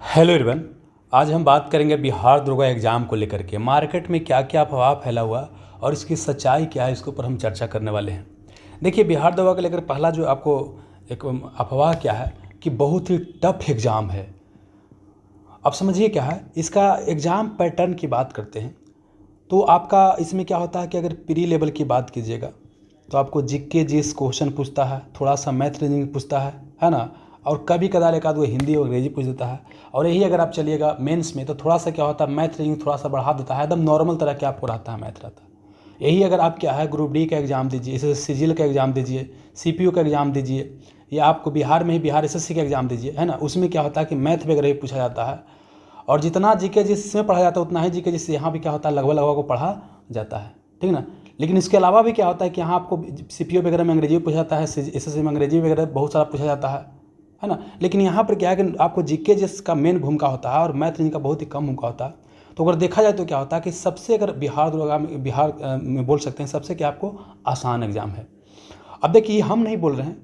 Hello everyone. आज हम बात करेंगे बिहार दरोगा एग्ज़ाम को लेकर के मार्केट में क्या क्या अफवाह फैला हुआ और इसकी सच्चाई क्या है, इसके ऊपर हम चर्चा करने वाले हैं। देखिए, बिहार दरोगा को लेकर पहला जो आपको एक अफवाह क्या है कि बहुत ही टफ एग्ज़ाम है। अब समझिए क्या है इसका एग्ज़ाम पैटर्न की बात करते हैं तो आपका इसमें क्या होता है कि अगर प्री लेवल की बात कीजिएगा तो आपको जीके जीएस क्वेश्चन पूछता है, थोड़ा सा मैथ रीजनिंग पूछता है ना, और कभी कदार एक आध वो हिंदी और अंग्रेजी पूछ देता है। और यही अगर आप चलिएगा मेंस में तो थोड़ा सा क्या होता है, मैथ रीजनिंग थोड़ा सा बढ़ा देता है, एकदम नॉर्मल तरह के आपको रहता है, मैथ रहता है। यही अगर आप क्या है ग्रुप डी का एग्ज़ाम दीजिए, इसे सिजिल का एग्ज़ाम दीजिए, सीपीयू का एग्ज़ाम दीजिए, या आपको बिहार में ही बिहार एसएससी का एग्ज़ाम दीजिए, है ना, उसमें क्या होता है कि मैथ वगैरह भी पूछा जाता है। और जितना जीके जिसमें पढ़ा जाता है उतना ही जीके जिससे यहाँ भी क्या होता है लगभग लगभग को पढ़ा जाता है, ठीक ना। लेकिन इसके अलावा भी क्या होता है कि यहाँ आपको सीपीयू वगैरह में अंग्रेजी भी पूछा जाता है, एसएससी में अंग्रेजी वगैरह बहुत सारा पूछा जाता है ना। लेकिन यहाँ पर क्या है कि आपको जीके जिसका मेन भूमिका होता है और मैथ रीजनिंग का बहुत ही कम भूमिका होता है। तो अगर देखा जाए तो क्या होता है कि सबसे अगर बिहार में बोल सकते हैं सबसे क्या आपको आसान एग्ज़ाम है। अब देखिए हम नहीं बोल रहे हैं,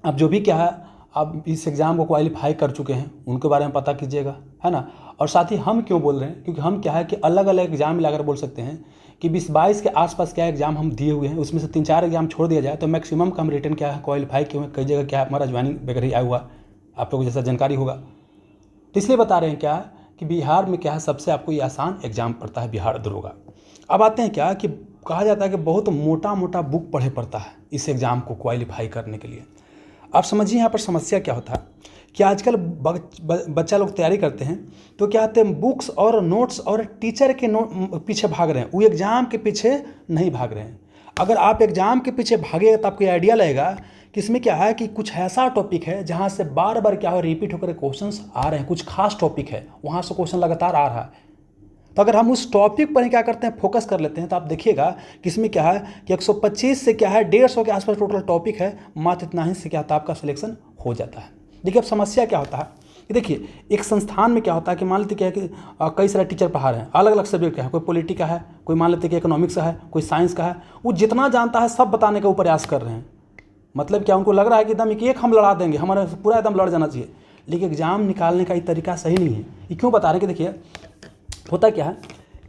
अब जो भी क्या है आप इस एग्ज़ाम को क्वालिफाई कर चुके हैं उनके बारे में पता कीजिएगा, है ना। और साथ ही हम क्यों बोल रहे हैं, क्योंकि हम क्या है कि अलग अलग एग्ज़ाम मिलाकर बोल सकते हैं कि 20-22 के आसपास क्या एग्ज़ाम हम दिए हुए हैं, उसमें से 3-4 एग्ज़ाम छोड़ दिया जाए तो मैक्सिमम का हम रिटर्न क्या है क्वालिफाई किए हुए, कई जगह क्या है हमारा ज्वाइनिंग वगैरह आया हुआ, आप लोगों को जैसा जानकारी होगा। तो इसलिए बता रहे हैं क्या है कि बिहार में क्या है सबसे आपको ये आसान एग्ज़ाम पड़ता है बिहार दरोगा। अब आते हैं क्या कि कहा जाता है कि बहुत मोटा मोटा बुक पढ़े पड़ता है इस एग्ज़ाम को क्वालिफाई करने के लिए। आप समझिए यहाँ पर समस्या क्या होता है कि आजकल बच्चा लोग तैयारी करते हैं तो क्या होते हैं बुक्स और नोट्स और टीचर के पीछे भाग रहे हैं, वो एग्ज़ाम के पीछे नहीं भाग रहे हैं। अगर आप एग्ज़ाम के पीछे भागेगा तो आपको आइडिया लगेगा कि इसमें क्या है कि कुछ ऐसा टॉपिक है जहाँ से बार बार क्या हो रिपीट होकर क्वेश्चंस आ रहे हैं, कुछ खास टॉपिक है वहाँ से क्वेश्चन लगातार आ रहा है। तो अगर हम उस टॉपिक पर ही क्या करते हैं फोकस कर लेते हैं तो आप देखिएगा कि इसमें क्या है कि 125 से क्या है 150 के आसपास टोटल टॉपिक है, मात्र इतना ही से क्या होता है आपका सिलेक्शन हो जाता है। देखिए अब समस्या क्या होता है कि देखिए एक संस्थान में क्या होता है कि मान लेते क्या है कि कई सारे टीचर पढ़ा रहे हैं, अलग अलग सब्जेक्ट का है, कोई पॉलिटी का है, कोई मान लेते कि इकोनॉमिक्स का है, कोई साइंस का है, वो जितना जानता है सब बताने का वो प्रयास कर रहे हैं। मतलब क्या उनको लग रहा है कि एकदम एक हम लड़ा देंगे, हमारा पूरा एकदम लड़ जाना चाहिए। लेकिन एग्जाम निकालने का ये तरीका सही नहीं है। ये क्यों बता रहे हैं कि देखिए होता क्या है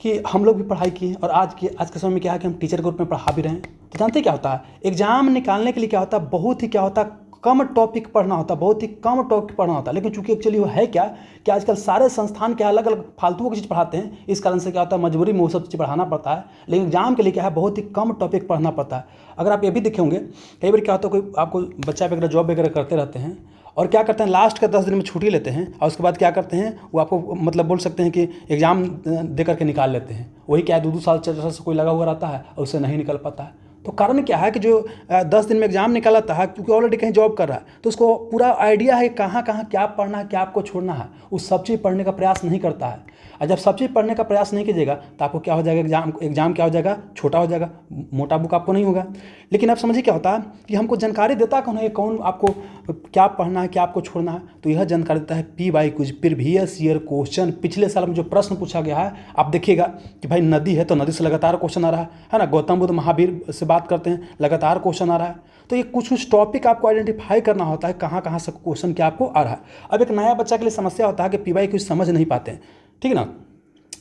कि हम लोग भी पढ़ाई किए और आज के समय में क्या है कि हम टीचर के रूप में पढ़ा भी रहे हैं। तो जानते क्या होता है एग्जाम निकालने के लिए क्या होता है बहुत ही क्या होता है कम टॉपिक पढ़ना होता है, बहुत ही कम टॉपिक पढ़ना होता है। लेकिन चूंकि एक्चुअली वो है क्या कि आजकल सारे संस्थान के अलग अलग फालतू की चीज़ पढ़ाते हैं, इस कारण से क्या होता है मजबूरी में वो सब चीज़ पढ़ाना पड़ता है। लेकिन एग्जाम के लिए क्या है बहुत ही कम टॉपिक पढ़ना पड़ता है। अगर आप ये भी देखे होंगे कई बार क्या होता है कोई आपको बच्चा वगैरह जॉब वगैरह करते रहते हैं और क्या करते हैं लास्ट का 10 दिन में छुट्टी लेते हैं और उसके बाद क्या करते हैं वो आपको मतलब बोल सकते हैं कि एग्ज़ाम दे करके निकाल लेते हैं। वही क्या है 2-2 साल 4 साल से कोई लगा हुआ रहता है और उससे नहीं निकल पाता है। तो कारण क्या है कि जो 10 दिन में एग्जाम निकालता है क्योंकि ऑलरेडी कहीं जॉब कर रहा है तो उसको पूरा आइडिया है कहाँ कहाँ क्या पढ़ना है क्या आपको छोड़ना है, उस सब चीज़ पढ़ने का प्रयास नहीं करता है। और जब सब चीज़ पढ़ने का प्रयास नहीं कीजिएगा तो आपको क्या हो जाएगा एग्जाम क्या हो जाएगा छोटा हो जाएगा, मोटा बुक आपको नहीं होगा। लेकिन आप समझिए क्या होता है कि हमको जानकारी देता कौन है, कौन आपको क्या पढ़ना है क्या आपको छोड़ना है, तो यह जानकारी देता है PY कुछ प्रीवियस ईयर क्वेश्चन। पिछले साल में जो प्रश्न पूछा गया है आप देखिएगा कि भाई नदी है तो नदी से लगातार क्वेश्चन आ रहा है ना, गौतम बुद्ध महावीर से बात करते हैं लगातार क्वेश्चन आ रहा है। तो ये कुछ टॉपिक आपको आइडेंटिफाई करना होता है कहाँ कहाँ से क्वेश्चन क्या आपको आ रहा है। अब एक नया बच्चा के लिए समस्या होता है कि PY कुछ समझ नहीं पाते हैं, ठीक है ना,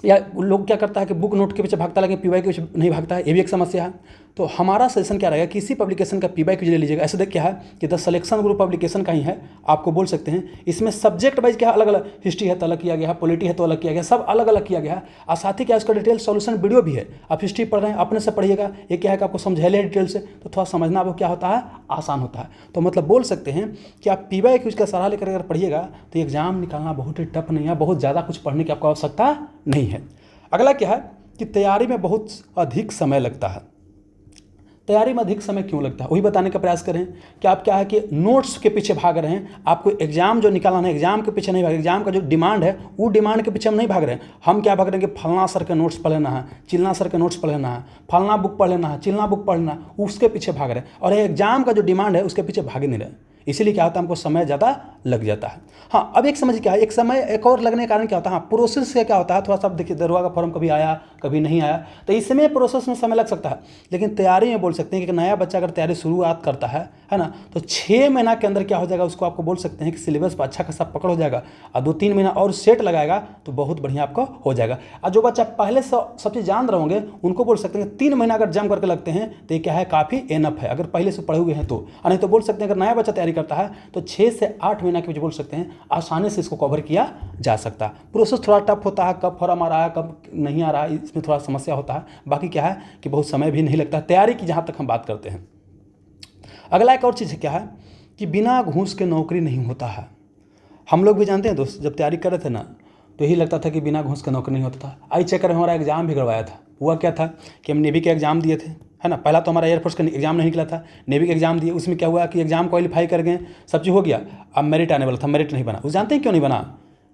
या लोग क्या करता है कि बुक नोट के पीछे भागता है लेकिन PY के पीछे नहीं भागता है, ये भी एक समस्या है। तो हमारा सजेशन क्या रहेगा कि इसी पब्लिकेशन का PY ले लीजिएगा। ऐसे देख क्या है कि द सिलेक्शन ग्रुप पब्लिकेशन का ही है, आपको बोल सकते हैं इसमें सब्जेक्ट वाइज क्या अलग अलग, हिस्ट्री है तो अलग किया गया है, पॉलिटी है तो अलग किया गया, सब अलग अलग किया गया है। और साथ ही क्या उसका डिटेल सॉल्यूशन वीडियो भी है। आप हिस्ट्री पढ़ रहे हैं अपने से पढ़िएगा, ये क्या है कि आपको समझाइए डिटेल से तो थोड़ा समझना आपको क्या होता है आसान होता है। तो मतलब बोल सकते हैं कि आप PY की उसका सलाह लेकर अगर पढ़िएगा तो एग्जाम निकालना बहुत ही टफ नहीं है, बहुत ज़्यादा कुछ पढ़ने की आपको आवश्यकता नहीं है। अगला क्या है कि तैयारी में बहुत अधिक समय लगता है। तैयारी में अधिक समय क्यों लगता है वही बताने का प्रयास करें कि आप क्या है कि नोट्स के पीछे भाग रहे हैं। आपको एग्जाम जो निकालना है एग्जाम के पीछे नहीं भाग, एग्जाम का जो डिमांड है वो डिमांड के पीछे हम नहीं भाग रहे हैं। हम क्या भाग रहे हैं कि फलना सर के नोट्स पढ़ लेना है, चिलना सर के नोट्स पढ़ लेना है, फलना बुक पढ़ लेना है, चिलना बुक पढ़ना है, उसके पीछे भाग रहे हैं। और एग्जाम का जो डिमांड है उसके पीछे भागे नहीं रहे। इसीलिए क्या होता है, हमको समय ज़्यादा लग जाता है। हाँ, अब एक समझ क्या है, एक समय एक और लगने के कारण क्या होता है, हाँ प्रोसेस से क्या होता है, थोड़ा सा देखिए दरोगा का फॉर्म कभी आया कभी नहीं आया, तो इसमें प्रोसेस में समय लग सकता है। लेकिन तैयारी में बोल सकते हैं कि नया बच्चा अगर तैयारी शुरुआत करता है ना, तो 6 महीना के अंदर क्या हो जाएगा, उसको आपको बोल सकते हैं कि सिलेबस पर अच्छा खासा पकड़ हो जाएगा, और 2-3 महीना और सेट लगाएगा तो बहुत बढ़िया आपका हो जाएगा। और जो बच्चा पहले से सब चीज़ जान रहे होंगे उनको बोल सकते हैं कि 3 महीना अगर जम करके लगते हैं तो ये क्या है, काफ़ी एनफ है, अगर पहले से पढ़े हुए हैं तो। और नहीं तो बोल सकते हैं अगर नया बच्चा तैयारी करता है तो 6 से 8 महीना के बीच बोल सकते हैं आसानी से इसको कवर किया जा सकता है। प्रोसेस थोड़ा टफ होता है, कब फॉर्म आ रहा है कब नहीं आ रहा है, इसमें थोड़ा समस्या होता है। बाकी क्या है कि बहुत समय भी नहीं लगता तैयारी की, जहाँ तक हम बात करते हैं। अगला एक और चीज़ क्या है कि बिना घूस के नौकरी नहीं होता है। हम लोग भी जानते हैं दोस्त, जब तैयारी कर रहे थे ना तो यही लगता था कि बिना घूस के नौकरी नहीं होता था। आई चक्कर में हमारा एग्जाम भी करवाया था। हुआ क्या था कि हम नेवी के एग्ज़ाम दिए थे, है ना। पहला तो हमारा एयरफोर्स का एग्जाम नहीं निकला था, नेवी के एग्जाम दिए। उसमें क्या हुआ कि एग्जाम क्वालिफाई कर गए, सब चीज़ हो गया। अब मेरिट आने वाला था, मेरिट नहीं बना। वो जानते हैं क्यों नहीं बना?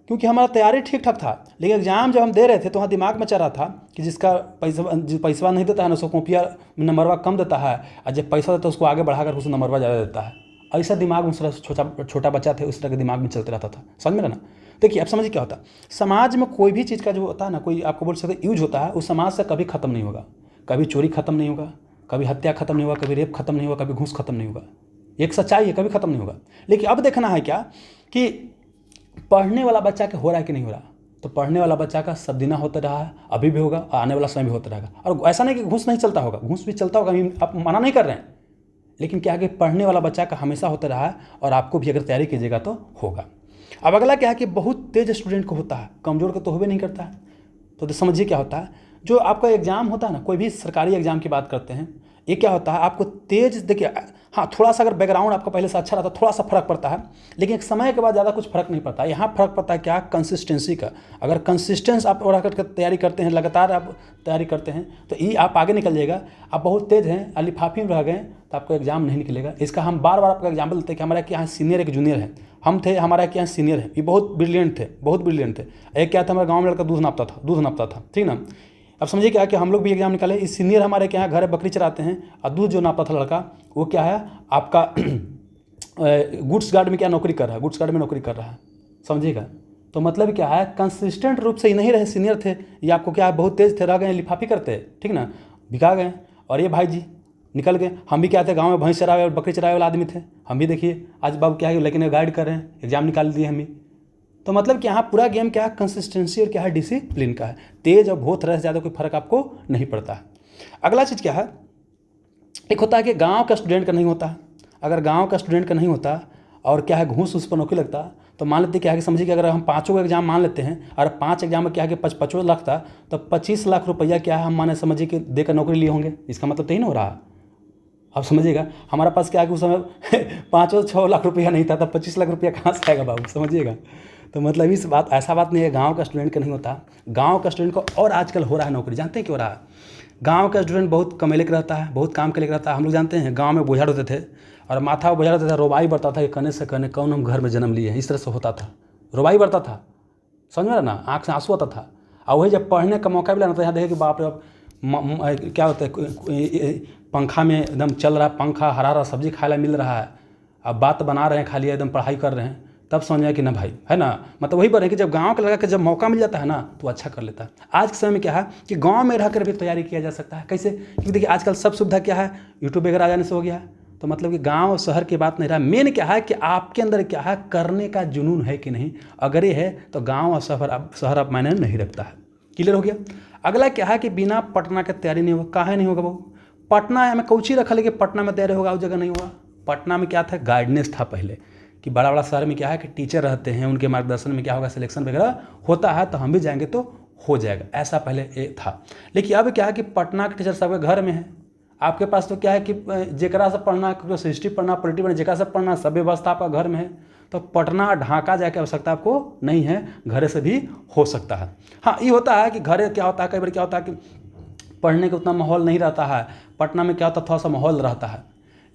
क्योंकि हमारा तैयारी ठीक ठाक था, लेकिन एग्जाम जब हम दे रहे थे तो वहाँ दिमाग में चल रहा था कि जिसका पैसा जो पैसा नहीं देता है ना, उसको कॉपिया नंबरवा कम देता है, और जब पैसा देता है उसको आगे बढ़ाकर उसको नंबरवा ज़्यादा देता है। ऐसा दिमाग में छोटा बच्चा थे, उस तरह के दिमाग में चलते रहता था। समझ में ना? देखिए अब समझिए क्या होता है, समाज में कोई भी चीज़ का जो होता है ना, कोई आपको बोल सकते यूज होता है, उस समाज से कभी खत्म नहीं होगा। कभी चोरी खत्म नहीं होगा, कभी हत्या खत्म नहीं होगा, कभी रेप खत्म नहीं होगा, कभी घूस खत्म नहीं होगा। एक सच्चाई है, कभी खत्म नहीं होगा। लेकिन अब देखना है क्या कि पढ़ने वाला बच्चा के हो रहा है कि नहीं हो रहा। तो पढ़ने वाला बच्चा का सब दिना होता रहा है, अभी भी होगा, आने वाला समय भी होता रहेगा। और ऐसा नहीं कि घूस नहीं चलता होगा, घूस भी चलता होगा, आप मना नहीं कर रहे हैं। लेकिन क्या है कि पढ़ने वाला बच्चा का हमेशा होता रहा है, और आपको भी अगर तैयारी कीजिएगा तो होगा। अब अगला क्या है कि बहुत तेज स्टूडेंट को होता है, कमजोर को तो होबे नहीं करता है। तो समझिए क्या होता है, जो आपका एग्जाम होता है ना, कोई भी सरकारी एग्जाम की बात करते हैं, ये क्या होता है आपको तेज, देखिए हाँ थोड़ा सा अगर बैकग्राउंड आपका पहले से अच्छा रहता है थोड़ा सा फर्क पड़ता है, लेकिन एक समय के बाद ज़्यादा कुछ फर्क नहीं पड़ता। यहाँ फर्क पड़ता है क्या, कंसिस्टेंसी का। अगर कंसिस्टेंस आप रह कर तैयारी करते हैं, लगातार आप तैयारी करते हैं, तो ये आप आगे निकल जाएगा। आप बहुत तेज हैं, लिफाफे में रह गए तो आपको एग्जाम नहीं निकलेगा। इसका हम बार बार आपका एग्जाम्पल देते हैं कि हमारे यहाँ सीनियर एक जूनियर है, हम थे, हमारे यहाँ सीनियर है, ये बहुत ब्रिलियंट थे, बहुत ब्रिलियंट थे। एक क्या था, हमारे गाँव में लड़का दूध नापता था, ठीक ना। अब समझिए क्या कि हम लोग भी एग्जाम निकाले, इस सीनियर हमारे क्या है घर बकरी चराते हैं, और दूध जो नापता था लड़का वो क्या है आपका गुड्स गार्ड में क्या नौकरी कर रहा है, गुड्स गार्ड में नौकरी कर रहा है। समझिएगा, तो मतलब क्या है कंसिस्टेंट रूप से ही नहीं रहे, सीनियर थे ये, आपको क्या है बहुत तेज थे, रह गए लिफाफी करते, ठीक ना, बिका गए। और ये भाई जी निकल गए। हम भी क्या थे, गाँव में भैंस चरावे और बकरी चरावे वाला आदमी थे, हम भी देखिए आज बाबू क्या है लेकिन गाइड कर रहे हैं, एग्जाम निकाल दिए हम भी। तो मतलब कि यहाँ पूरा गेम क्या है, कंसिस्टेंसी और क्या है, डिसिप्लिन का है। तेज और बहुत तरह से ज़्यादा कोई फर्क आपको नहीं पड़ता है। अगला चीज़ क्या है, एक होता है कि गांव का स्टूडेंट का नहीं होता। अगर गांव का स्टूडेंट का नहीं होता और क्या है घूस उस पर नौकरी लगता, तो मान लेते क्या है कि समझिए कि अगर हम 5 एग्जाम मान लेते हैं और 5 एग्जाम में क्या है कि 55 लाख था, तो 25 लाख रुपया क्या है हम माने समझिए कि देकर नौकरी लिए होंगे। इसका मतलब तो ही नहीं हो रहा। आप समझिएगा हमारा पास क्या है कि उस समय 5-6 लाख रुपया नहीं था, तब 25 लाख रुपया कहाँ से आएगा बाबू, समझिएगा। तो मतलब इस बात ऐसा बात नहीं है गांव का स्टूडेंट का नहीं होता, गांव का स्टूडेंट को और आजकल हो रहा है नौकरी। जानते हैं क्यों हो रहा है? गांव का स्टूडेंट बहुत कमेले का रहता है, बहुत काम के लिए रहता है। हम लोग जानते हैं गांव में बोझा होते थे और माथा बोझा रहता था, रोबाई बढ़ता था कि कने से कने कौन हम घर में जन्म लिए हैं, इस तरह से होता था, रोबाई बढ़ता था, समझ में रहा ना, आँख से आंसू आता था। और वही जब पढ़ने का मौका मिला ना, तो यहाँ देखे कि बाप रे क्या होता है, पंखा में एकदम चल रहा है, पंखा हरा हरा सब्जी खाए ला मिल रहा है, अब बात बना रहे हैं खाली, एकदम पढ़ाई कर रहे हैं, तब समझ आया कि ना भाई, है ना। मतलब वही बात है कि जब गांव का लगा कि जब मौका मिल जाता है ना तो अच्छा कर लेता है। आज के समय में क्या है कि गांव में रहकर भी तैयारी किया जा सकता है। कैसे? क्योंकि देखिए आजकल सब सुविधा क्या है, यूट्यूब वगैरह आ जाने से हो गया है। तो मतलब कि गांव और शहर की बात नहीं रहा, मेन क्या है कि आपके अंदर क्या है, करने का जुनून है कि नहीं। अगर ये है तो गाँव और शहर अब मायने नहीं रखता है। क्लियर हो गया। अगला क्या है कि बिना पटना के तैयारी नहीं होगा। काहे नहीं होगा बाबू? पटना में कोची रखा, लेकिन पटना में तैयारी होगा, उस जगह नहीं होगा। पटना में क्या था, गाइडेंस था पहले, कि बड़ा बड़ा शहर में क्या है कि टीचर रहते हैं, उनके मार्गदर्शन में क्या होगा, सिलेक्शन वगैरह होता है, तो हम भी जाएंगे तो हो जाएगा, ऐसा पहले ये था। लेकिन अब क्या है कि पटना के टीचर सबके घर में है। आपके पास तो क्या है कि जेकरा से पढ़ना, हिस्ट्री पढ़ना, पॉलिटी पढ़ना, जेकरा से पढ़ना, सब व्यवस्था आपका घर में है। तो पटना ढाका जाके आवश्यकता आपको नहीं है, घर से भी हो सकता है। हाँ ये होता है कि घर क्या होता है, कई बार क्या होता है कि पढ़ने का उतना माहौल नहीं रहता है। पटना में क्या होता है, थोड़ा सा माहौल रहता है,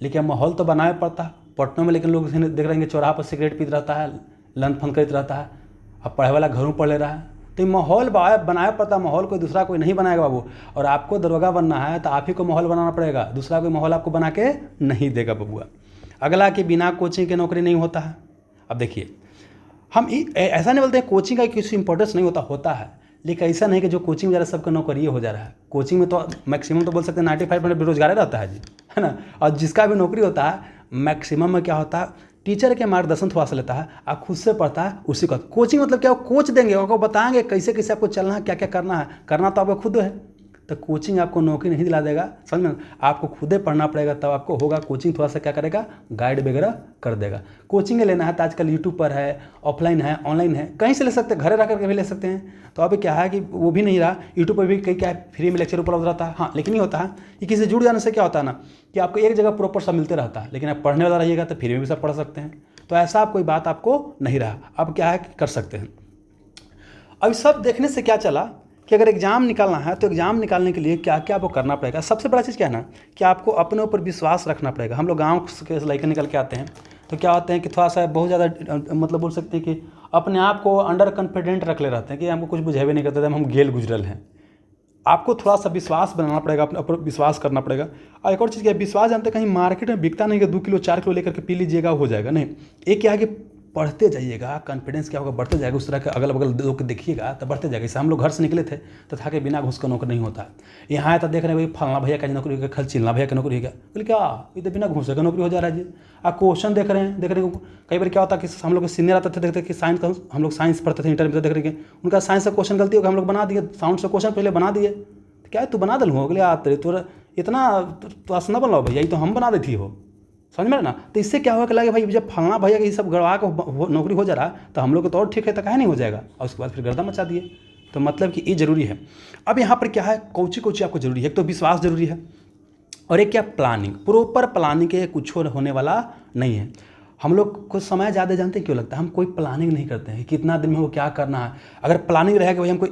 लेकिन माहौल तो बनाए पड़ता है पटना में। लेकिन लोग देख रहे हैं चौराहा पर सिगरेट पीते रहता है, लन फन करते रहता है, अब पढ़े वाला घरों पढ़ ले रहा है। तो माहौल बनाया पड़ता है, माहौल कोई दूसरा कोई नहीं बनाएगा बाबू। और आपको दरोगा बनना है तो आप ही को माहौल बनाना पड़ेगा, दूसरा कोई माहौल आपको बना के नहीं देगा बबुआ। अगला कि बिना कोचिंग के नौकरी नहीं होता है। अब देखिए, हम ऐसा नहीं बोलते हैं कोचिंग का किसी इंपॉर्टेंस नहीं होता है, लेकिन ऐसा नहीं कि जो कोचिंग वगैरह सबका नौकरी हो जा रहा है। कोचिंग में तो मैक्सिमम तो बोल सकते हैं 95% बेरोजगार रहता है जी, है ना। और जिसका भी नौकरी होता है मैक्सिमम में क्या होता है, टीचर के मार्गदर्शन थोड़ा सा लेता है, आप खुद से पढ़ता है उसी का। कोचिंग मतलब क्या, वो कोच देंगे, आपको बताएंगे कैसे कैसे आपको चलना है, क्या क्या करना है, करना तो आपको खुद है। तो कोचिंग आपको नौकरी नहीं दिला देगा, समझ में। आपको खुद ही पढ़ना पड़ेगा तब आपको होगा। कोचिंग थोड़ा सा क्या करेगा, गाइड वगैरह कर देगा। कोचिंग लेना है तो आजकल यूट्यूब पर है, ऑफलाइन है, ऑनलाइन है, कहीं से ले सकते हैं, घर रह करके भी ले सकते हैं। तो अभी क्या है कि वो भी नहीं रहा, यूट्यूब पर भी कई क्या फ्री में लेक्चर उपलब्ध रहता है। हाँ, लेकिन ये होता है कि किसी से जुड़ जाने से क्या होता है ना, कि आपको एक जगह प्रॉपर सब मिलते रहता है, लेकिन आप पढ़ने वाला रहिएगा तो फ्री में भी सब पढ़ सकते हैं। तो ऐसा कोई बात आपको नहीं रहा, अब क्या है कि कर सकते हैं। अब सब देखने से क्या चला कि अगर एग्ज़ाम निकालना है तो एग्ज़ाम निकालने के लिए क्या क्या आपको करना पड़ेगा। सबसे बड़ा चीज़ क्या है ना, कि आपको अपने ऊपर विश्वास रखना पड़ेगा। हम लोग गाँव के लड़के निकल के आते हैं तो क्या होते हैं कि थोड़ा सा बहुत ज़्यादा मतलब बोल सकते हैं कि अपने आप को अंडर कॉन्फिडेंट रख ले रहते हैं कि हमको कुछ बुझेबे नहीं करते थे, हम गेल गुजरल हैं। आपको थोड़ा सा विश्वास बनाना पड़ेगा, अपने ऊपर विश्वास करना पड़ेगा। और एक और चीज़ क्या है, विश्वास जानते हैं कहीं मार्केट में बिकता नहीं कि 2 किलो 4 किलो लेकर के पी लीजिएगा हो जाएगा, नहीं। एक क्या है कि पढ़ते जाइएगा, कॉन्फिडेंस क्या होगा, बढ़ते जाएगा। उस तरह के अगल बगल लोग देखिएगा तो बढ़ते जाएगा। जैसे हम लोग घर से निकले थे तो था कि बिना घूस का नौकरी नहीं होता। यहाँ आए तो देख रहे हैं भाई फलना भैया का नौकरी हो गया, खल चिलना भैया का नौकरी हो गया। बोले क्या, ये तो बिना घूस का नौकरी हो जा रहा है जी। आप क्वेश्चन देख रहे हैं। कई बार क्या होता है कि हम लोग के सीनियर आते थे, देखते कि साइंस का, हम लोग साइंस पढ़ते थे इंटर में, देख रहे हैं उनका साइंस का क्वेश्चन गलती होगा, हम लोग बना दिए, साउंड से क्वेश्चन पहले बना दिए। तो क्या है, तू बना दल हो अगले आते तो इतना तो आसना बन लो भैया, ये तो हम बना देती हो, समझ में ना। तो इससे क्या होगा कि लगे भाई जब फलना भैया ये सब गड़वा के नौकरी हो जा रहा तो हम लोग को तो और ठीक है, तो काहे नहीं हो जाएगा। और उसके बाद फिर गर्दा मचा दिए। तो मतलब कि ये जरूरी है। अब यहाँ पर क्या है, कोची आपको जरूरी है। एक तो विश्वास जरूरी है, और एक क्या, प्लानिंग। प्रॉपर प्लानिंग के कुछ होने वाला नहीं है। हम लोग को समय ज़्यादा जानते हैं क्यों लगता है, हम कोई प्लानिंग नहीं करते हैं कितना दिन में वो क्या करना है। अगर प्लानिंग रहेगा भाई हमको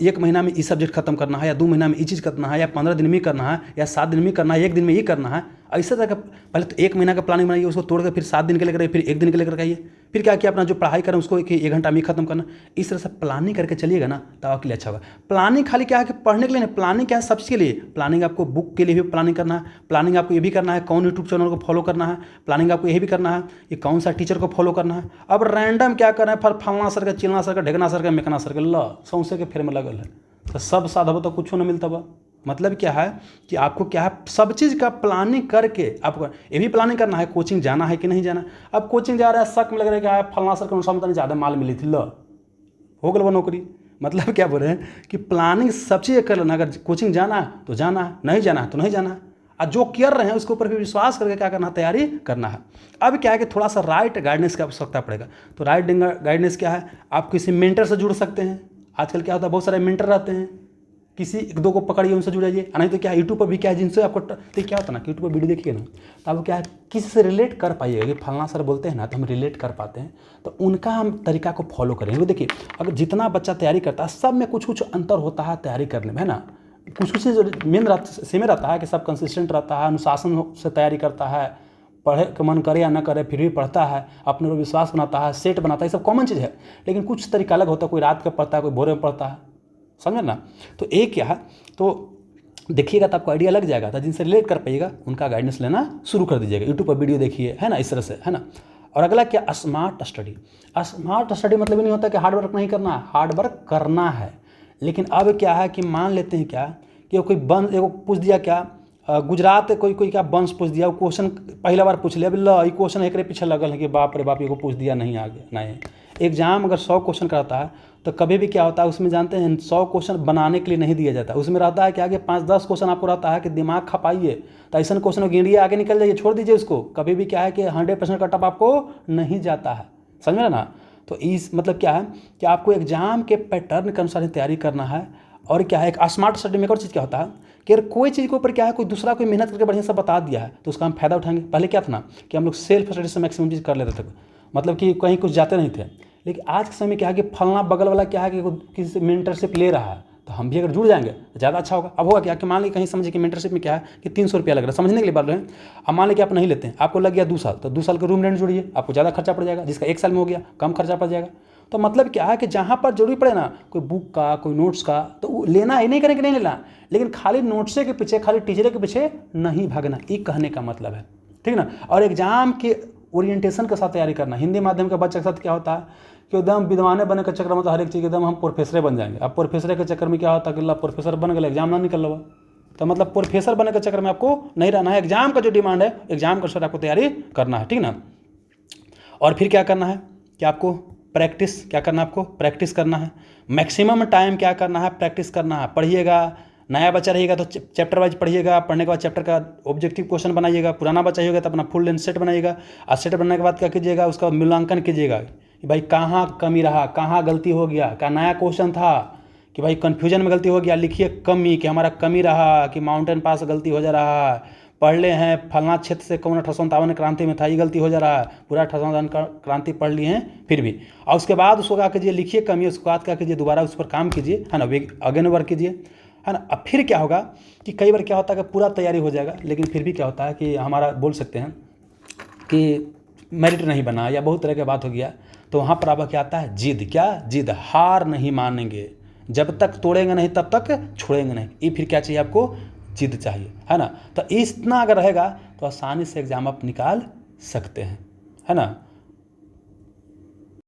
एक महीना में ये सब्जेक्ट खत्म करना है, या 2 महीना में ये चीज़ करना है, या 15 दिन में करना है, या 7 दिन में करना है, 1 दिन में ये करना है, ऐसे तरह का पहले तो 1 महीना का प्लानिंग बनाइए, उसको तोड़ कर फिर 7 दिन के लिए करिए, फिर 1 दिन के लिए करके आइए, फिर क्या किया अपना जो पढ़ाई करें उसको 1 घंटा में खत्म करना। इस तरह से प्लानिंग करके चलिएगा ना तब आपके लिए अच्छा होगा। प्लानिंग खाली क्या है कि पढ़ने के लिए नहीं, प्लानिंग क्या है सब चीज़ के लिए। प्लानिंग आपको बुक के लिए भी प्लानिंग करना है, प्लानिंग आपको ये भी करना है कौन यूट्यूब चैनल को फॉलो करना है, प्लानिंग आपको ये भी करना है कि कौन सा टीचर को फॉलो करना है। अब रैंडम क्या करना है, फलना सर का, चिलना सर का, ढेकना सर का, मेकना सर का, ला सौंसे के फेर में लगल है, तो सब साधब तो कुछ न मिलता बा। मतलब क्या है कि आपको क्या है, सब चीज़ का प्लानिंग करके आपको ये भी प्लानिंग करना है, कोचिंग जाना है कि नहीं जाना। अब कोचिंग जा रहा है, शक में लग रहा है कि फलना सर के अनुसार में ज़्यादा माल मिली थी, ल हो गल वो नौकरी। मतलब क्या बोल रहे हैं कि प्लानिंग सब चीज़ कर लेना। अगर कोचिंग जाना है तो जाना है, नहीं जाना है तो नहीं जाना है। और जो कर रहे हैं उसके ऊपर भी विश्वास करके क्या करना है, तैयारी करना है। अब क्या है कि थोड़ा सा राइट गाइडेंस की आवश्यकता पड़ेगा। तो राइट गाइडेंस क्या है, आप किसी मेंटर से जुड़ सकते हैं। आजकल क्या होता है, बहुत सारे मेंटर रहते हैं, किसी 1-2 को पकड़िए, उनसे जुड़ जाइए। नहीं तो क्या यूट्यूब पर भी क्या है, जिनसे आपको तो क्या होता है ना कि यूट्यूब पर वीडियो देखिए ना, तो आपको क्या है किसी से रिलेट कर पाइएगा कि फलना सर बोलते हैं ना तो हम रिलेट कर पाते हैं, तो उनका हम तरीका को फॉलो करेंगे। वो देखिए, अगर जितना बच्चा तैयारी करता है सब में कुछ कुछ अंतर होता है तैयारी करने में, है ना। कुछ कुछ मेन सेम रहता है कि सब कंसिस्टेंट रहता है, अनुशासन से तैयारी करता है, पढ़े का मन करे या ना करे फिर भी पढ़ता है, अपने को विश्वास बनाता है, सेट बनाता है, ये सब कॉमन चीज़ है। लेकिन कुछ तरीका अलग होता है, कोई रात का पढ़ता है, कोई भोर में पढ़ता है, समझे ना। तो एक क्या है, तो देखिएगा तो आपको आइडिया लग जाएगा। तो जिनसे रिलेट कर पाइएगा उनका गाइडेंस लेना शुरू कर दीजिएगा, यूट्यूब पर वीडियो देखिए, है ना, इस तरह से, है ना। और अगला क्या, स्मार्ट स्टडी। स्मार्ट स्टडी मतलब ये नहीं होता कि हार्ड वर्क नहीं करना है, हार्ड वर्क करना है। लेकिन अब क्या है कि मान लेते हैं क्या कि कोई वंश एगो पूछ दिया, क्या गुजरात कोई क्या वंश पूछ दिया, वो क्वेश्चन पहला बार पूछ लिया, ल ये क्वेश्चन एक पीछे लगल है कि बाप रे बाप, ये को पूछ दिया नहीं आगे नहीं। एग्जाम अगर 100 क्वेश्चन कराता है तो कभी भी क्या होता है उसमें, जानते हैं 100 क्वेश्चन बनाने के लिए नहीं दिया जाता, उसमें रहता है कि आगे 5-10 क्वेश्चन आपको रहता है कि दिमाग खपाइए। तो ऐसा क्वेश्चन गिनिए, आगे निकल जाइए, छोड़ दीजिए उसको। कभी भी क्या है कि 100% कटअप आपको नहीं जाता है, समझ में ना। तो इस मतलब क्या है कि आपको एग्जाम के पैटर्न के अनुसार ही तैयारी करना है। और क्या है, एक स्मार्ट स्टडी में एक और चीज़ क्या होता है कि अगर कोई चीज़ के ऊपर क्या है, कोई दूसरा कोई मेहनत करके बढ़िया से बता दिया है तो उसका हम फायदा उठाएंगे। पहले क्या था ना कि हम लोग सेल्फ स्टडी से मैक्सिमम चीज़ कर लेते थे, मतलब कि कहीं कुछ जाते नहीं थे। लेकिन आज के समय क्या है कि फलना बगल वाला क्या है कि किसी से मेंटरशिप ले रहा है, तो हम भी अगर जुड़ जाएंगे तो ज़्यादा अच्छा होगा। अब होगा क्या कि मान लीजिए कहीं समझिए कि मेंटरशिप में क्या है कि 300 रुपया लग रहा है, समझने के लिए बात रहे हैं। अब मान लीजिए कि आप नहीं लेते हैं, आपको लग गया 2 साल, तो 2 साल का रूम रेंट जोड़िए, आपको ज़्यादा खर्चा पड़ जाएगा। जिसका 1 साल में हो गया कम खर्चा पड़ जाएगा। तो मतलब क्या है कि जहाँ पर जरूरी पड़े ना, कोई बुक का, कोई नोट्स का, तो लेना ही नहीं, करेंगे नहीं लेना। लेकिन खाली नोट्स के पीछे, खाली टीचर के पीछे नहीं भागना, ये कहने का मतलब है। ठीक ना। और एग्जाम के ओरिएंटेशन के साथ तैयारी करना। हिंदी माध्यम के बच्चे के साथ क्या होता है कि एकदम विद्वान बनने के चक्कर में तो हर एक चीज़ एकदम हम प्रोफेसर बन जाएंगे। अब प्रोफेसर के चक्कर में क्या होता है कि प्रोफेसर बन गए, एग्जाम ना निकल रहा, तो मतलब प्रोफेसर बनने के चक्कर में आपको नहीं रहना है। एग्जाम का जो डिमांड है, एग्जाम के अनुसार आपको तैयारी करना है, ठीक ना। और फिर क्या करना है कि आपको प्रैक्टिस, क्या करना है आपको प्रैक्टिस करना है। मैक्सिमम टाइम क्या करना है, प्रैक्टिस करना है। पढ़िएगा, नया बच्चा रहिएगा तो चैप्टर वाइज पढ़िएगा, पढ़ने के बाद चैप्टर का ऑब्जेक्टिव क्वेश्चन बनाइएगा। पुराना बच्चा होगा तो अपना फुल लेंथ सेट बनाइएगा, और सेट बनाने के बाद क्या कीजिएगा, उसका मूल्यांकन कीजिएगा कि भाई कहाँ कमी रहा, कहाँ गलती हो गया, क्या नया क्वेश्चन था कि भाई कन्फ्यूजन में गलती हो गया, लिखिए कमी कि हमारा कमी रहा, कि माउंटेन पास गलती हो जा रहा है, पढ़ ले हैं फलना क्षेत्र से कौन 1857 क्रांति में था, ये गलती हो जा रहा है, पूरा 1857 क्रांति पढ़ लिए हैं फिर भी। और उसके बाद उसको क्या कीजिए, लिखिए कमी, उसके बाद क्या कीजिए, दोबारा उस पर काम कीजिए, है ना, अगेन वर्क कीजिए, है ना। अब फिर क्या होगा कि कई बार क्या होता है कि पूरा तैयारी हो जाएगा, लेकिन फिर भी क्या होता है कि हमारा बोल सकते हैं कि मेरिट नहीं बना या बहुत तरह की बात हो गया, तो वहाँ पर अब क्या आता है, जिद। क्या जिद, हार नहीं मानेंगे, जब तक तोड़ेंगे नहीं तब तक छोड़ेंगे नहीं। ये फिर क्या चाहिए आपको, जिद चाहिए, है ना। तो इतना अगर रहेगा तो आसानी से एग्जाम आप निकाल सकते हैं, है ना।